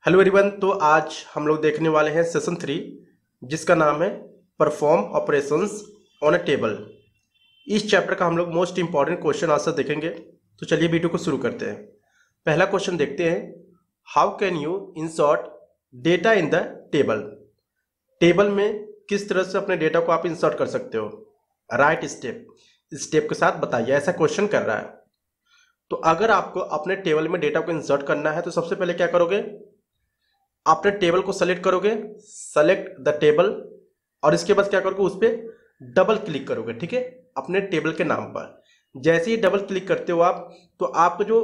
Hello everyone. तो आज हम लोग देखने वाले हैं सेशन 3 जिसका नाम है perform operations on a table. इस चैप्टर का हम लोग मोस्ट इंपॉर्टेंट क्वेश्चन आंसर देखेंगे। तो चलिए वीडियो को शुरू करते हैं। पहला क्वेश्चन देखते हैं, how can you insert data in the table. Table में किस तरह से अपने डेटा को आप इंसर्ट कर सकते हो, राइट स्टेप के साथ बताइए, ऐसा क्वेश्चन कर रहा है। तो अगर आपको अपने टेबल में डेटा को इंसर्ट करना है तो सबसे पहले क्या करोगे, अपने टेबल को सेलेक्ट करोगे, सेलेक्ट द टेबल, और इसके बाद क्या करोगे, उस पर डबल क्लिक करोगे, ठीक है, अपने टेबल के नाम पर। जैसे ही डबल क्लिक करते हो आप, तो आपका जो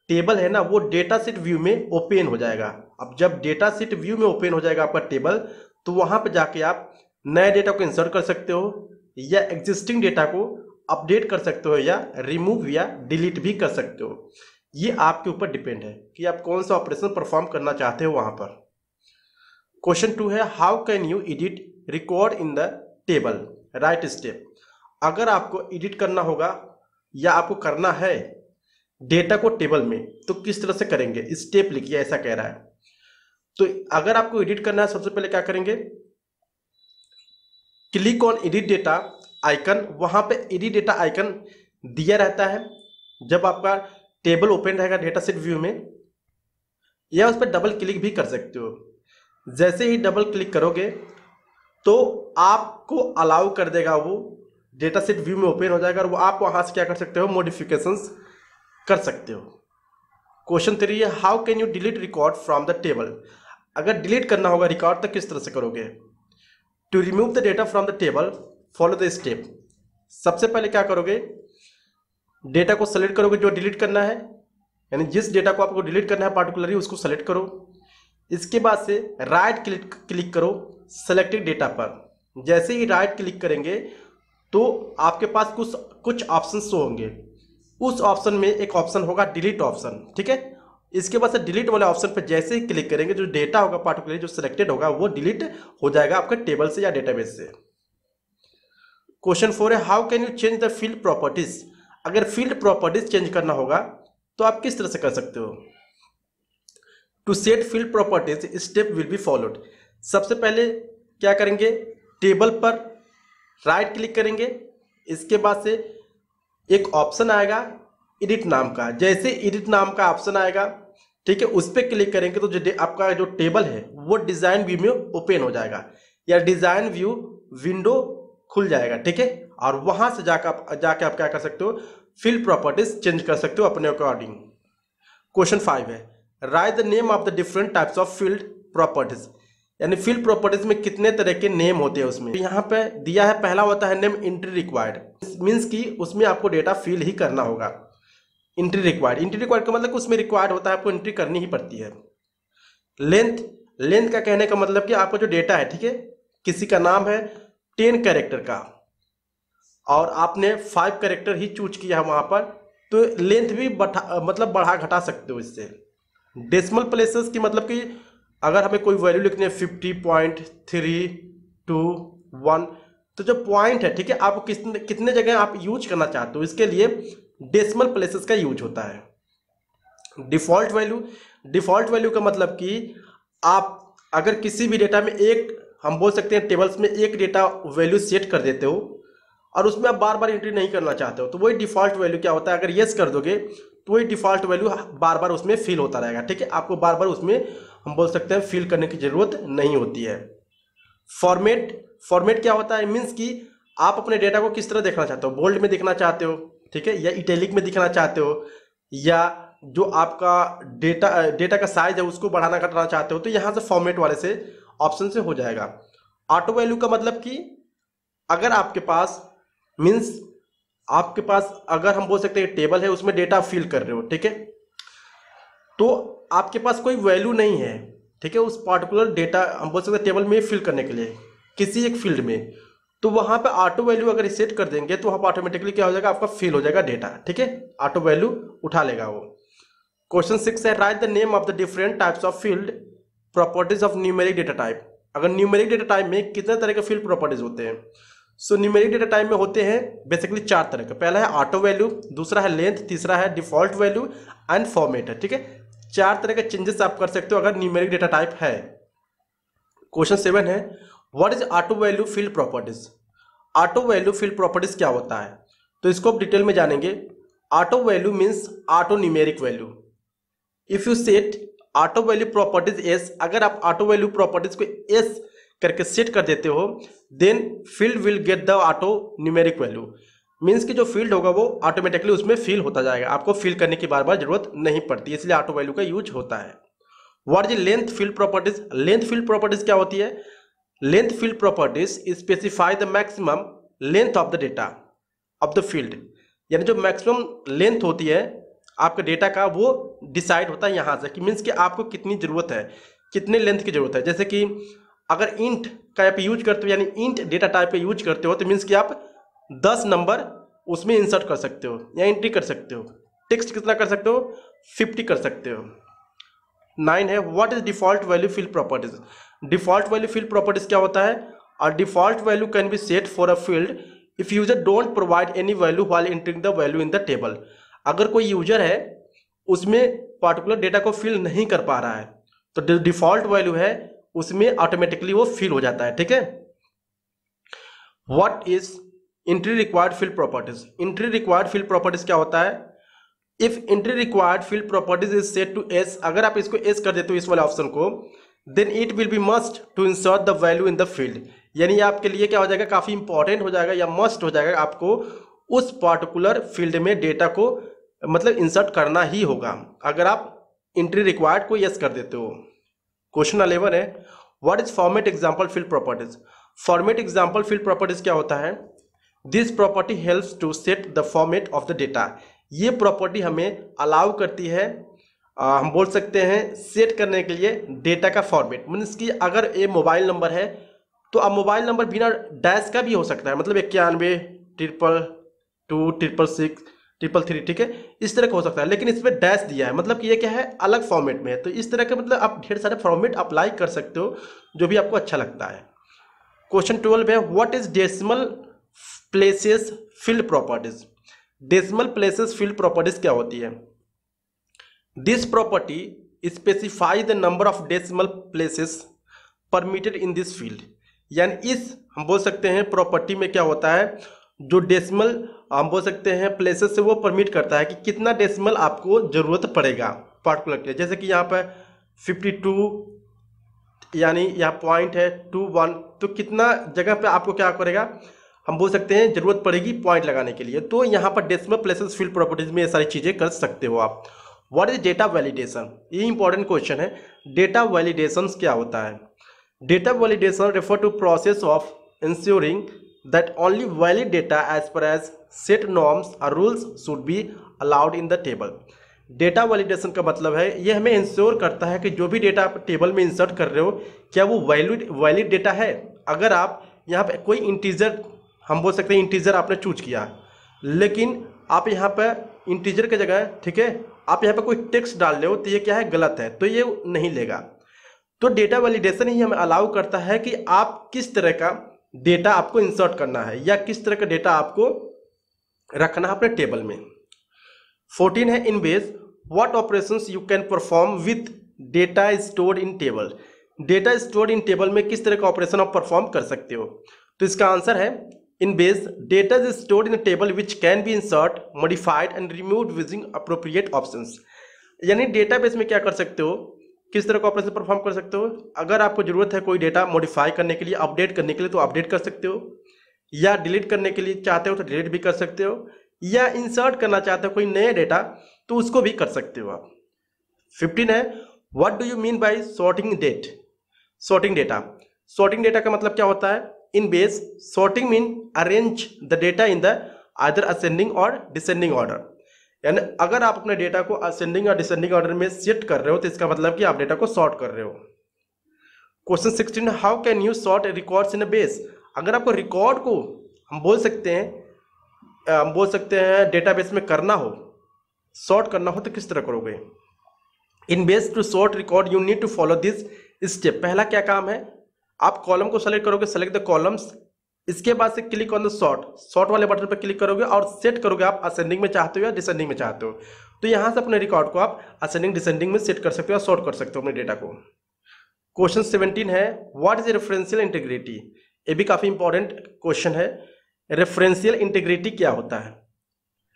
टेबल है ना वो डेटा शीट व्यू में ओपन हो जाएगा। अब जब डेटा शीट व्यू में ओपन हो जाएगा आपका टेबल, तो वहां पर जाके आप नए डेटा को इंसर्ट कर सकते हो या एग्जिस्टिंग डेटा को अपडेट कर सकते हो या रिमूव या डिलीट भी कर सकते हो। ये आपके ऊपर डिपेंड है कि आप कौन सा ऑपरेशन परफॉर्म करना चाहते हो वहां पर। क्वेश्चन 2 है, how can you edit record in the table, right step. अगर आपको एडिट करना होगा या आपको करना है डेटा को टेबल में, तो किस तरह से करेंगे, स्टेप लिखिए, ऐसा कह रहा है। तो अगर आपको एडिट करना है, सबसे पहले क्या करेंगे, click on edit data icon. वहां पे एडिट डेटा आइकन दिया रहता है जब आपका टेबल ओपन रहेगा डेटा सेट व्यू में, या उस पर डबल क्लिक भी कर सकते हो। जैसे ही डबल क्लिक करोगे तो आपको अलाउ कर देगा, वो डेटा सेट व्यू में ओपन हो जाएगा और वो आप वहां से क्या कर सकते हो, मॉडिफिकेशंस कर सकते हो। क्वेश्चन 3 है, how can you delete record from the table. अगर डिलीट करना होगा रिकॉर्ड तो किस तरह से करोगे। To remove the data from the table follow the step. सबसे पहले क्या करोगे, डेटा को सेलेक्ट करोगे जो डिलीट करना है, यानी जिस डेटा को आपको डिलीट करना है पार्टिकुलरली उसको सेलेक्ट करो। इसके बाद से राइट क्लिक करो सेलेक्टेड डेटा पर। जैसे ही राइट क्लिक करेंगे तो आपके पास कुछ ऑप्शन शो होंगे। उस ऑप्शन में एक ऑप्शन होगा डिलीट ऑप्शन, ठीक है। इसके बाद से डिलीट वाले ऑप्शन पर जैसे ही क्लिक करेंगे जो डेटा होगा पार्टिकुलरली जो सिलेक्टेड होगा वो डिलीट हो जाएगा आपके टेबल से या डेटाबेस से। क्वेश्चन 4 है, how can you change the field properties. अगर फील्ड प्रॉपर्टीज चेंज करना होगा तो आप किस तरह से कर सकते हो। To set field properties step will be followed. सबसे पहले क्या करेंगे, टेबल पर राइट क्लिक करेंगे। इसके बाद से एक ऑप्शन आएगा एडिट नाम का। जैसे एडिट नाम का ऑप्शन आएगा, ठीक है, उस पर क्लिक करेंगे तो जो आपका जो टेबल है वो डिजाइन व्यू में ओपन हो जाएगा या डिजाइन व्यू विंडो खुल जाएगा, ठीक है। और वहां से जाके आप क्या कर सकते हो, फील्ड प्रॉपर्टीज चेंज कर सकते हो अपने अकॉर्डिंग। क्वेश्चन 5 है, right the name of the different types of field properties. यानी फील्ड प्रॉपर्टीज में कितने तरह के नेम होते हैं उसमें। यहाँ पे दिया है, पहला होता है नेम एंट्री रिक्वायर्ड, मीन्स कि उसमें आपको डेटा फिल ही करना होगा। एंट्री रिक्वायर्ड का मतलब उसमें रिक्वायर्ड होता है, आपको एंट्री करनी ही पड़ती है। लेंथ का कहने का मतलब कि आपका जो डेटा है, ठीक है, किसी का नाम है 10 कैरेक्टर का और आपने 5 कैरेक्टर ही चूज किया है वहां पर, तो लेंथ भी बढ़ा घटा सकते हो इससे। डेसिमल प्लेसेस की मतलब कि अगर हमें कोई वैल्यू लिखनी है 50.321, तो जो पॉइंट है, ठीक है, आप कितने जगह आप यूज करना चाहते हो, इसके लिए डेसिमल प्लेसेस का यूज होता है। डिफॉल्ट वैल्यू का मतलब कि आप अगर किसी भी डेटा में एक, हम बोल सकते हैं टेबल्स में एक डेटा वैल्यू सेट कर देते हो और उसमें आप बार बार एंट्री नहीं करना चाहते हो, तो वही डिफॉल्ट वैल्यू क्या होता है, अगर यस कर दोगे तो वही डिफॉल्ट वैल्यू बार बार उसमें फिल होता रहेगा, ठीक है। आपको बार बार उसमें हम बोल सकते हैं फिल करने की जरूरत नहीं होती है। फॉर्मेट क्या होता है, मीन्स कि आप अपने डेटा को किस तरह देखना चाहते हो, बोल्ड में दिखना चाहते हो, ठीक है, या इटैलिक में दिखना चाहते हो, या जो आपका डेटा का साइज है उसको बढ़ाना घटाना चाहते हो, तो यहाँ से फॉर्मेट वाले से ऑप्शन से हो जाएगा। ऑटो वैल्यू का मतलब कि अगर आपके पास मीन्स आपके पास अगर हम बोल सकते हैं टेबल है उसमें डेटा फिल कर रहे हो, ठीक है, तो आपके पास कोई वैल्यू नहीं है, ठीक है, उस पार्टिकुलर डेटा हम बोल सकते हैं टेबल में फिल करने के लिए किसी एक फील्ड में, तो वहां पे ऑटो वैल्यू अगर सेट कर देंगे तो वहां पर ऑटोमेटिकली क्या हो जाएगा, आपका फिल हो जाएगा डेटा, ठीक है, ऑटो वैल्यू उठा लेगा वो। क्वेश्चन 6 है, right the name of the different types of field properties of numeric data type. अगर न्यूमेरिक डेटा टाइप में कितने तरह के फील्ड प्रॉपर्टीज होते हैं। सो न्यूमेरिक डेटा टाइप में होते हैं बेसिकली 4 तरह के। पहला है ऑटो वैल्यू, दूसरा है लेंथ, तीसरा है डिफॉल्ट वैल्यू एंड फॉर्मेट है, ठीक है। 4 तरह के चेंजेस आप कर सकते हो अगर न्यूमेरिक डेटा टाइप है। क्वेश्चन 7 है, what is auto value field properties. Auto value field properties क्या होता है, तो इसको आप डिटेल में जानेंगे। Auto value means auto numeric value. If you set auto value properties yes, अगर आप ऑटो वैल्यू प्रॉपर्टीज को एस करके सेट कर देते हो, then field will get the auto numeric value. Means कि जो फील्ड होगा वो ऑटोमेटिकली उसमें फिल होता जाएगा, आपको फिल करने की बार बार जरूरत नहीं पड़ती, इसलिए ऑटो वैल्यू का यूज होता है। What is length field properties. Length field properties क्या होती है, length field properties specify the maximum length of the data of the field, यानी जो मैक्सिमम लेंथ होती है आपके डेटा का वो डिसाइड होता है यहाँ से, कि मीन्स कि आपको कितनी जरूरत है, कितने लेंथ की जरूरत है। जैसे कि अगर इंट का आप यूज करते हो, यानी इंट डेटा टाइप का यूज करते हो, तो मीन्स कि आप 10 नंबर उसमें इंसर्ट कर सकते हो या एंट्री कर सकते हो। टेक्स्ट कितना कर सकते हो, 50 कर सकते हो। 9 है, what is default value field properties. Default value field properties क्या होता है, और default value can be set for a field if user don't provide any value while entering the value in the table. अगर कोई user है उसमें particular data को fill नहीं कर पा रहा है, तो जो डिफॉल्ट वैल्यू है उसमें ऑटोमेटिकली वो फिल हो जाता है, ठीक है। What is entry required field properties. Entry required field properties क्या होता है, if entry required field properties is set to yes, अगर आप इसको एस कर देते हो इस वाले ऑप्शन को, then it will be must to insert the value in the field, यानी आपके लिए क्या हो जाएगा, काफी इंपॉर्टेंट हो जाएगा या मस्ट हो जाएगा, आपको उस पर्टिकुलर फील्ड में डेटा को मतलब इंसर्ट करना ही होगा अगर आप एंट्री रिक्वायर्ड को यस कर देते हो। क्वेश्चन 11 है, what is format example field properties. Format example field properties क्या होता है, this property helps to set the format of the data. ये प्रॉपर्टी हमें अलाउ करती है, हम बोल सकते हैं सेट करने के लिए डेटा का फॉर्मेट। मीन्स कि अगर ये मोबाइल नंबर है तो अब मोबाइल नंबर बिना डैश का भी हो सकता है, मतलब 91 222 666 333, ठीक है, इस तरह का हो सकता है, लेकिन इसमें डैश दिया है, मतलब कि ये क्या है, अलग फॉर्मेट में है। तो इस तरह के मतलब आप ढेर सारे फॉर्मेट अप्लाई कर सकते हो जो भी आपको अच्छा लगता है। क्वेश्चन 12 है, what is decimal places field properties. Decimal places field properties क्या होती है, this property specify the number of decimal places permitted in this field, यानी इस हम बोल सकते हैं प्रॉपर्टी में क्या होता है, जो डेसिमल हम बोल सकते हैं प्लेसेस से वो परमिट करता है कि कितना डेसिमल आपको जरूरत पड़ेगा पार्टिकुलर के लिए। जैसे कि यहाँ पर 52 यानी यहाँ पॉइंट है 21, तो कितना जगह पे आपको क्या करेगा, हम बोल सकते हैं जरूरत पड़ेगी पॉइंट लगाने के लिए। तो यहाँ पर डेसिमल प्लेसेस फील्ड प्रॉपर्टीज में ये सारी चीज़ें कर सकते हो आप। व्हाट इज डेटा वैलिडेशन, ये इंपॉर्टेंट क्वेश्चन है। डेटा वैलिडेशन क्या होता है, data validation refer to process of ensuring that only valid data as per as set norms or rules should be allowed in the table। Data validation का मतलब है ये हमें इंश्योर करता है कि जो भी डेटा आप टेबल में इंसर्ट कर रहे हो क्या वो वैलिड डेटा है। अगर आप यहाँ पे कोई इंटीजर, हम बोल सकते हैं इंटीजर आपने चूज किया, लेकिन आप यहाँ पर इंटीजर की जगह, ठीक है, आप यहाँ पर कोई टेक्स्ट डाल रहे हो, तो ये क्या है, गलत है, तो ये नहीं लेगा। तो डेटा वैलिडेशन ही हमें अलाउ करता है कि आप किस तरह का डेटा आपको इंसर्ट करना है या किस तरह का डेटा आपको रखना है अपने टेबल में। 14 है, in base what operations you can perform with data stored in table. Data stored in table में किस तरह का ऑपरेशन आप परफॉर्म कर सकते हो, तो इसका आंसर है in base data is stored in table which can be insert modified and removed using appropriate options. यानी डेटाबेस में क्या कर सकते हो, किस तरह का ऑपरेशन परफॉर्म कर सकते हो, अगर आपको जरूरत है कोई डेटा मॉडिफाई करने के लिए, अपडेट करने के लिए, तो अपडेट कर सकते हो, या डिलीट करने के लिए चाहते हो तो डिलीट भी कर सकते हो, या इंसर्ट करना चाहते हो कोई नया डेटा तो उसको भी कर सकते हो आप। 15 है, what do you mean by sorting data. Sorting data का मतलब क्या होता है, in base sorting mean arrange the data in the either ascending और डिसेंडिंग ऑर्डर। यानी अगर आप अपने डेटा को असेंडिंग और डिसेंडिंग ऑर्डर में शिफ्ट कर रहे हो तो इसका मतलब कि आप डेटा को सॉर्ट कर रहे हो। Question 16, how can you sort records in a base. अगर आपको रिकॉर्ड को हम बोल सकते हैं डेटाबेस में करना हो, सॉर्ट करना हो, तो किस तरह करोगे। In base to sort record you need to follow this step. पहला क्या काम है, आप कॉलम को सेलेक्ट करोगे, सेलेक्ट द कॉलम्स, इसके बाद से क्लिक ऑन द सॉर्ट वाले बटन पर क्लिक करोगे और सेट करोगे आप असेंडिंग में चाहते हो या डिसेंडिंग में चाहते हो। तो यहाँ से अपने रिकॉर्ड को आप असेंडिंग डिसेंडिंग में सेट कर सकते हो, सॉर्ट कर सकते हो अपने डेटा को। क्वेश्चन 17 है व्हाट इज रेफरेंशियल इंटीग्रिटी। ये भी काफी इंपॉर्टेंट क्वेश्चन है। रेफरेंशियल इंटीग्रिटी क्या होता है?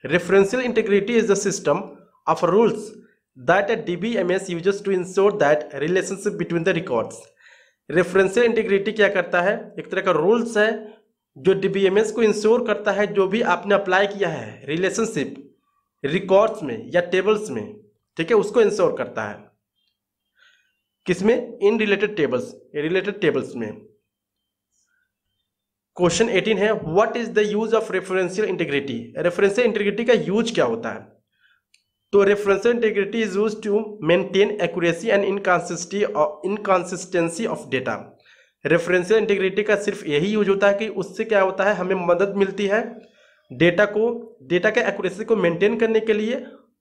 Referential integrity is the system of rules that DBMS uses to ensure that relationship between the records. Referential integrity क्या करता है? एक तरह का रूल्स है जो DBMS को इंश्योर करता है जो भी आपने अप्लाई किया है रिलेशनशिप रिकॉर्ड्स में या टेबल्स में, ठीक है, उसको इंश्योर करता है। किसमें? इन रिलेटेड टेबल्स में। क्वेश्चन 18 है what is the use of referential integrity. Referential integrity का यूज क्या होता है? तो referential integrity is used to maintain accuracy and inconsistency of data. Referential integrity का सिर्फ यही यूज होता है कि उससे क्या होता है, हमें मदद मिलती है डेटा के एक्यूरेसी को मेंटेन करने के लिए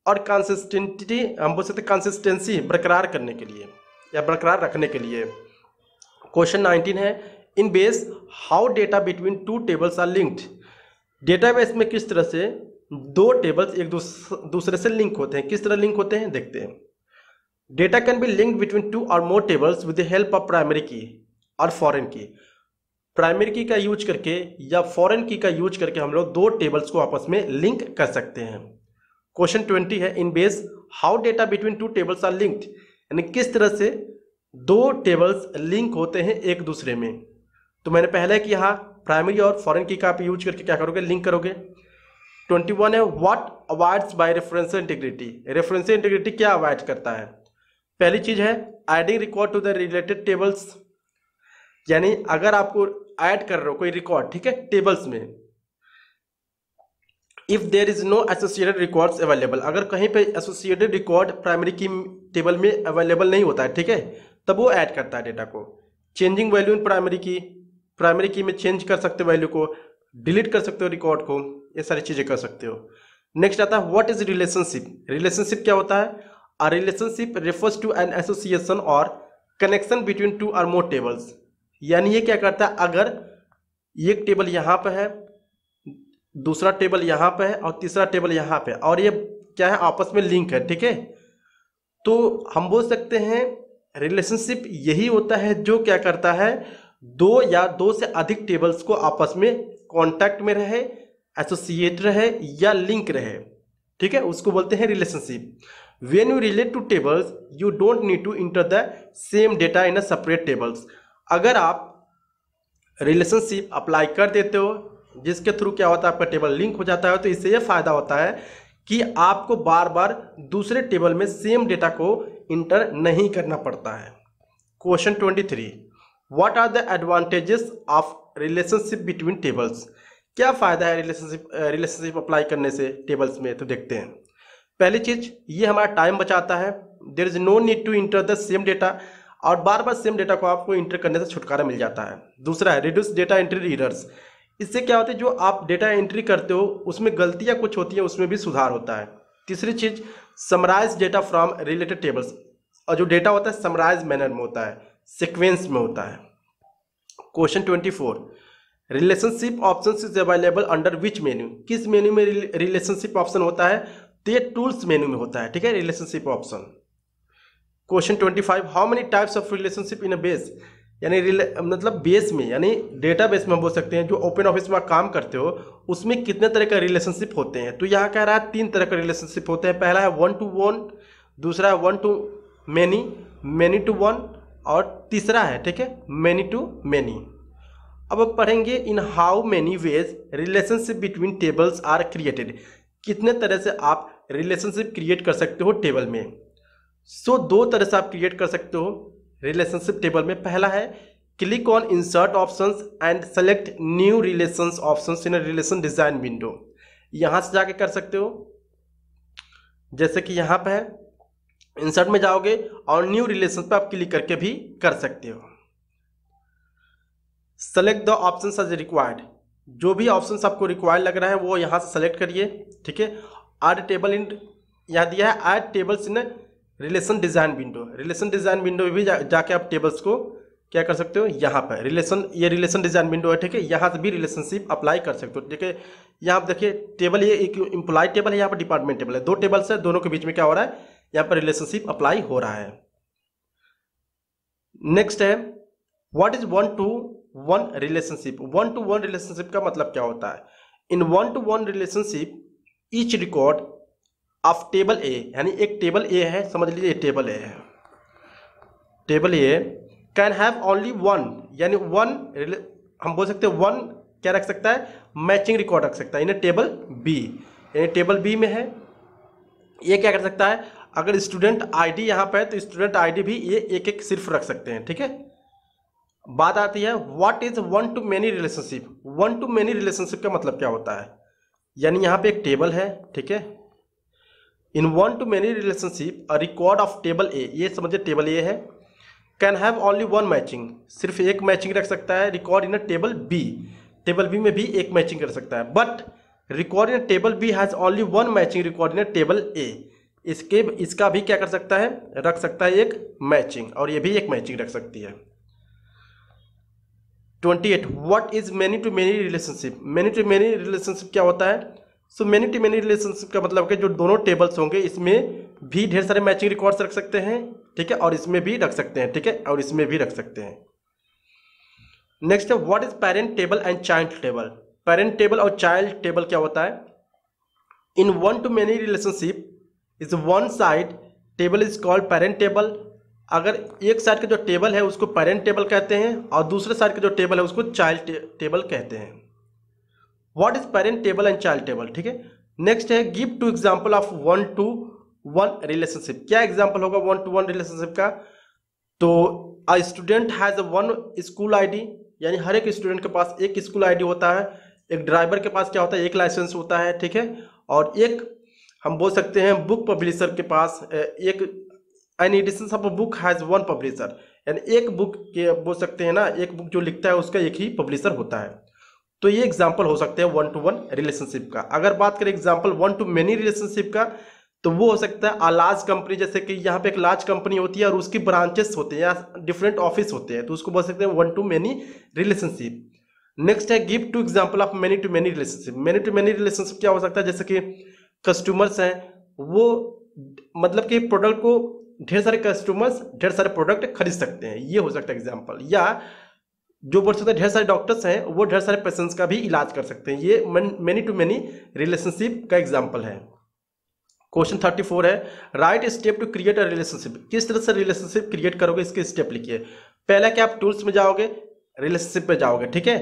और कंसिस्टेंटी, हम बोल सकते कंसिस्टेंसी बरकरार करने के लिए या बरकरार रखने के लिए। क्वेश्चन 19 है in base how data between two tables are linked. Database में किस तरह से दो टेबल्स एक दूसरे से लिंक होते हैं। किस तरह लिंक होते हैं देखते हैं। Data can be linked between two और more tables with the help of primary key और फॉरेन की। प्राइमरी की का यूज करके या फॉरेन की का यूज करके हम लोग दो टेबल्स को आपस में लिंक कर सकते हैं। क्वेश्चन 20 है in base how data between two tables are linked, यानी किस तरह से दो टेबल्स लिंक होते हैं एक दूसरे में। तो मैंने पहले कि यहाँ प्राइमरी और फॉरेन की का आप यूज करके क्या करोगे, लिंक करोगे। 21 है what avoids by referential integrity. Referential integrity क्या अवॉइड करता है? पहली चीज है adding record to the related tables, यानी अगर आपको ऐड कर रहे हो कोई रिकॉर्ड, ठीक है, टेबल्स में, if there is no associated records available, अगर कहीं पे associated record primary key table में अवेलेबल नहीं होता है, ठीक है, तब वो ऐड करता है डेटा को। चेंजिंग वैल्यू इन प्राइमरी की में चेंज कर सकते हो वैल्यू को, डिलीट कर सकते हो रिकॉर्ड को, ये सारी चीजें कर सकते हो। नेक्स्ट आता है व्हाट इज रिलेशनशिप। रिलेशनशिप क्या होता है? A relationship refers to an association और कनेक्शन बिटवीन टू और मोर टेबल्स, यानी ये क्या करता है, अगर एक टेबल यहाँ पे है, दूसरा टेबल यहाँ पे है और तीसरा टेबल यहाँ पे, और ये क्या है, आपस में लिंक है, ठीक है, तो हम बोल सकते हैं रिलेशनशिप यही होता है जो क्या करता है, दो या दो से अधिक टेबल्स को आपस में कांटेक्ट में रहे, एसोसिएट रहे या लिंक रहे, ठीक है, उसको बोलते हैं relationship. When you relate two tables you don't need to enter the same data in a separate tables. अगर आप रिलेशनशिप अप्लाई कर देते हो जिसके थ्रू क्या होता है, आपका टेबल लिंक हो जाता है, तो इससे यह फायदा होता है कि आपको बार बार दूसरे टेबल में सेम डेटा को इंटर नहीं करना पड़ता है। Question 23 what are the advantages of relationship between tables. क्या फायदा है रिलेशनशिप अप्लाई करने से टेबल्स में, तो देखते हैं। पहली चीज, ये हमारा टाइम बचाता है, there is no need to enter the same data, और बार बार सेम डेटा को आपको इंटर करने से छुटकारा मिल जाता है। दूसरा है रिड्यूस डेटा एंट्री एरर्स। इससे क्या होता है, जो आप डेटा एंट्री करते हो उसमें गलतियां कुछ होती हैं, उसमें भी सुधार होता है। तीसरी चीज summarize data from related tables, और जो डेटा होता है समराइज मैनर में होता है, सीक्वेंस में होता है। Question 24 relationship option is available under which menu. किस मेन्यू में रिलेशनशिप ऑप्शन होता है? तो ये टूल्स मेन्यू में होता है, ठीक है, relationship option. Question 25 how many types of relationship in a base, यानी मतलब बेस में, यानी डेटाबेस में हम बोल सकते हैं जो ओपन ऑफिस में आप काम करते हो उसमें कितने तरह का रिलेशनशिप होते हैं। तो यहाँ कह रहा है 3 तरह का रिलेशनशिप होते हैं। पहला है 1 to 1, दूसरा है 1 to many, many to 1, और तीसरा है, ठीक है, many to many। अब पढ़ेंगे in how many ways relationship between tables are created. कितने तरह से आप रिलेशनशिप क्रिएट कर सकते हो टेबल में। सो 2 तरह से आप क्रिएट कर सकते हो रिलेशनशिप टेबल में। पहला है click on insert options and select new relations options in relation design window. यहां से जाके कर सकते हो, जैसे कि यहां पे है, इंसर्ट में जाओगे और न्यू रिलेशन पे आप क्लिक करके भी कर सकते हो। Select the options as required, जो भी ऑप्शंस आपको रिक्वायर्ड लग रहा है वो यहां से सेलेक्ट करिए, ठीक है। ऐड टेबल इन, यहाँ दिया है add tables in relation design window. Relation design window में भी जाके आप टेबल्स को क्या कर सकते हो, यहाँ पर रिलेशन, ये रिलेशन डिजाइन विंडो है, ठीक है, यहाँ से भी रिलेशनशिप अप्लाई कर सकते हो। देखिए यहाँ पर देखिए टेबल, ये एक एम्प्लॉय टेबल है, यहाँ पर डिपार्टमेंट टेबल है, दो टेबल्स है, दोनों के बीच में क्या हो रहा है, यहाँ पर रिलेशनशिप अप्लाई हो रहा है। नेक्स्ट है what is one to one relationship. One to one relationship का मतलब क्या होता है। In one to one relationship each record of table A, यानी एक टेबल ए है, समझ लीजिए टेबल ए है, table A can have only one, यानी वन, हम बोल सकते हैं वन क्या रख सकता है, मैचिंग रिकॉर्ड रख सकता है इन टेबल बी, यानी टेबल बी में है। ये क्या कर सकता है, अगर स्टूडेंट आईडी यहाँ पे है तो स्टूडेंट आईडी भी ये एक एक सिर्फ रख सकते हैं, ठीक है। बात आती है what is one to many relationship. One to many relationship का मतलब क्या होता है, यानी यहाँ पे एक टेबल है, ठीक है, in one to many relationship a record of table A, ये समझिए टेबल ए है, can have only one matching, सिर्फ एक मैचिंग रख सकता है, record in a table B, table B में भी एक मैचिंग कर सकता है, but record in table B has only one matching record in table A, इसका भी क्या कर सकता है, रख सकता है एक मैचिंग, और ये भी एक मैचिंग रख सकती है। 28 what is many to many relationship. Many to many relationship क्या होता है, so many to many relationship का मतलब कि जो दोनों टेबल्स होंगे इसमें भी ढेर सारे मैचिंग रिकॉर्ड्स रख सकते हैं, ठीक है, और इसमें भी रख सकते हैं, ठीक है, और इसमें भी रख सकते हैं। नेक्स्ट है what is parent table and child table. Parent table और चाइल्ड टेबल क्या होता है, in one to many relationship is one side table is called parent table. अगर एक साइड का जो टेबल है उसको पेरेंट टेबल कहते हैं और दूसरे साइड का जो टेबल है उसको चाइल्ड टेबल कहते हैं। What is parent table and child table, ठीक है। नेक्स्ट है give to example of one to one relationship. क्या एग्जांपल होगा वन टू वन रिलेशनशिप का, तो a student has one school ID, यानी हर एक स्टूडेंट के पास एक स्कूल आईडी होता है, एक ड्राइवर के पास क्या होता है, एक लाइसेंस होता है, ठीक है, और एक हम बोल सकते हैं बुक पब्लिशर के पास एक an edition of book has one publisher, यानी एक बुक के बोल सकते हैं ना, एक बुक जो लिखता है उसका एक ही पब्लिशर होता है। तो ये एग्जांपल हो सकते हैं वन टू वन रिलेशनशिप का। अगर बात करें example one to many relationship का, तो वो हो सकता है अ लार्ज कंपनी, जैसे कि यहाँ पे एक लार्ज कंपनी होती है और उसकी ब्रांचेस होते हैं या डिफरेंट ऑफिस होते हैं, तो उसको बोल सकते हैं one to many relationship. Next है give to example of many to many relationship. Many to many relationship क्या हो सकता है, जैसे कि कस्टमर्स हैं, वो मतलब कि प्रोडक्ट को ढेर सारे कस्टमर्स ढेर सारे प्रोडक्ट खरीद सकते हैं, ये हो सकता है एग्जांपल। या जो बोल सकते हैं ढेर सारे डॉक्टर्स हैं वो ढेर सारे पेशेंट्स का भी इलाज कर सकते हैं, ये मेनी टू मेनी रिलेशनशिप का एग्जांपल है। क्वेश्चन 34 है right step to create a relationship. किस तरह से रिलेशनशिप क्रिएट करोगे, इसके स्टेप लिखिए। पहला कि आप टूल्स में जाओगे, रिलेशनशिप पे जाओगे, ठीक है,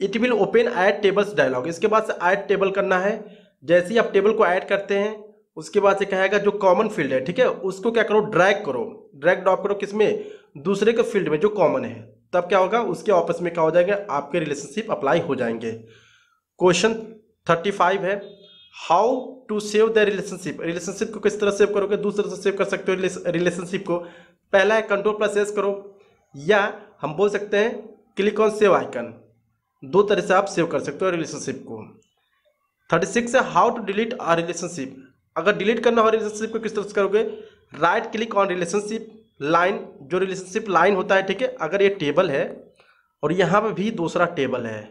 it will open add tables dialog, इसके बाद से ऐड टेबल करना है। जैसे ही आप टेबल को ऐड करते हैं उसके बाद से कहेगा जो कॉमन फील्ड है, ठीक है, उसको क्या करो, ड्रैग करो, ड्रैग ड्रॉप करो, किसमें, दूसरे के फील्ड में जो कॉमन है, तब क्या होगा, उसके आपस में क्या हो जाएगा, आपके रिलेशनशिप अप्लाई हो जाएंगे। क्वेश्चन 35 है how to save the relationship. Relationship को किस तरह सेव करोगे, दूसरे से सेव कर सकते हो रिलेशनशिप को। पहला है कंट्रोल+S करो, या हम बोल सकते हैं क्लिक ऑन सेव आइकन, दो तरह से आप सेव कर सकते हो रिलेशनशिप को। 36 है how to delete a relationship. अगर डिलीट करना हो रिलेशनशिप को किस तरह से करोगे, right click on relationship line, जो रिलेशनशिप लाइन होता है, ठीक है, अगर ये टेबल है और यहाँ पे भी दूसरा टेबल है,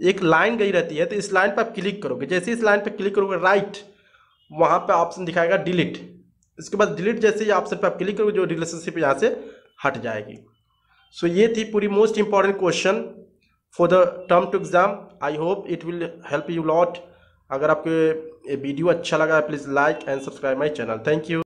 एक लाइन गई रहती है, तो इस लाइन पर आप क्लिक करोगे, जैसे इस लाइन पर क्लिक करोगे राइट, वहाँ पे ऑप्शन दिखाएगा डिलीट, इसके बाद डिलीट जैसे ही ऑप्शन पर आप क्लिक करोगे जो रिलेशनशिप यहाँ से हट जाएगी। सो ये थी पूरी most important question for the term two exam. I hope it will help you lot. अगर आपको ये वीडियो अच्छा लगा please like and subscribe my channel. Thank you.